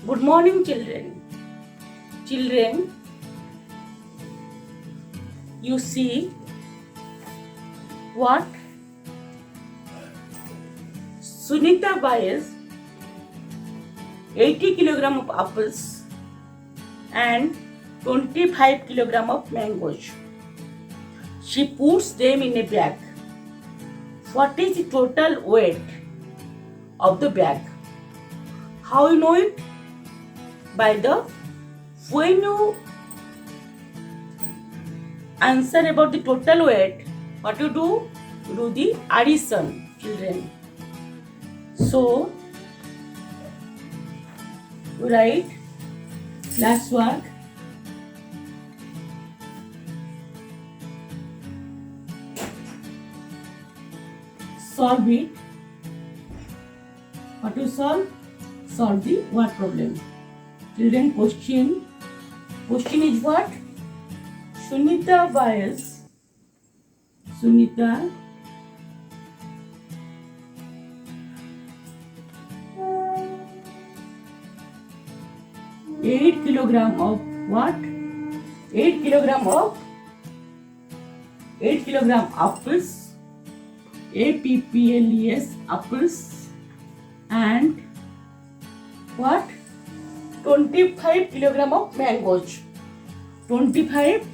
Good morning, children. Children, you see what Sunita buys 80 kilogram of apples and 25 kilogram of mangoes. She puts them in a bag. What is the total weight of the bag? How you know it? When you answer about the total weight, what you do? You do the addition, children. So, you write last work. Solve it. What you solve? Solve the word problem. Children, question is what? Sunita buys 8 kilogram of what? 8 kilogram apples, APPLES apples, and what? 25 kilogram of mangoes. 25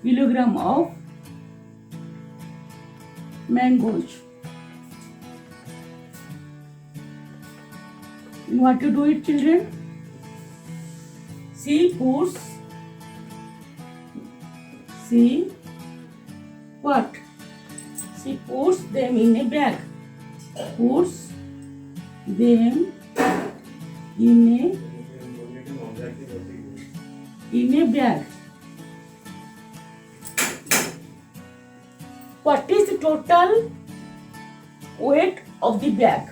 kilogram of mangoes. What to do it, children? She puts them in a bag. Puts them in a bag. What is the total weight of the bag?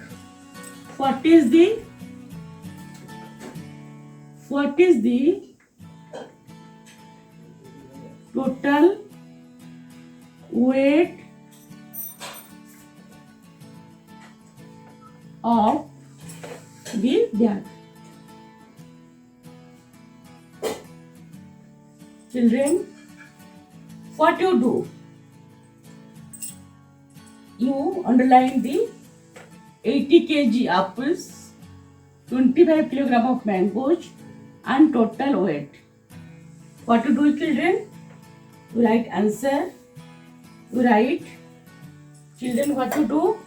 What is the total weight of the bag? Children, what you do? You underline the 80 kg apples, 25 kilogram of mangoes, and total weight. What to do, children? You write answer. You write, children, what to do?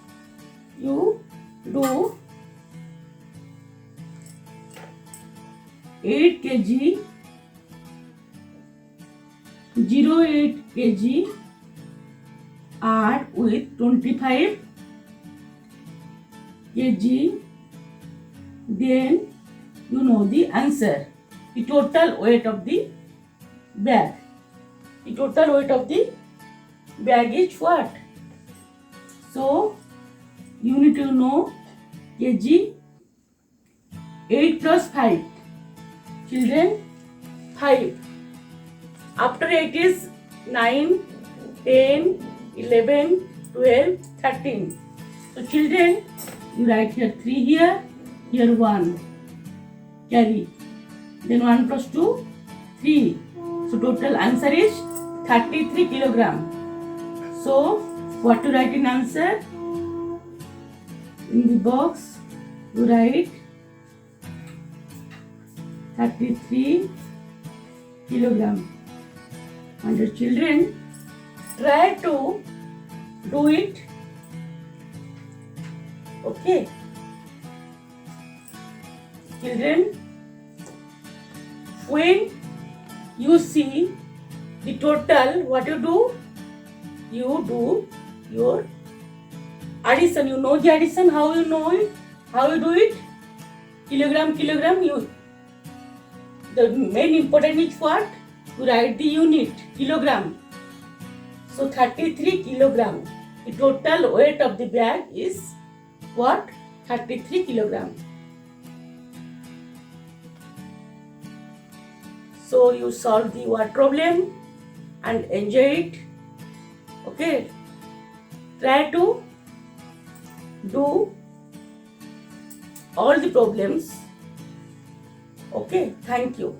You do 8 kg, 08 kg are with 25 kg, then you know the answer. The total weight of the bag. The total weight of the bag is what? So, you need to know kg. 8 plus 5. Children, 5. After 8 is 9, 10, 11, 12, 13. So children, you write here 3 here 1. Carry. Then 1 plus 2, 3. So total answer is 33 kilogram. So what to write in answer? In the box, you write 33 kilogram. And the children, try to do it. Okay. Children, when you see the total, what you do? You do your addition. You know the addition. How you know it? How you do it? Kilogram. The main important is what? To write the unit, kilogram. So 33 kilogram. The total weight of the bag is what? 33 kilogram. So you solve the word problem and enjoy it. Okay. Try to do all the problems. Okay, thank you.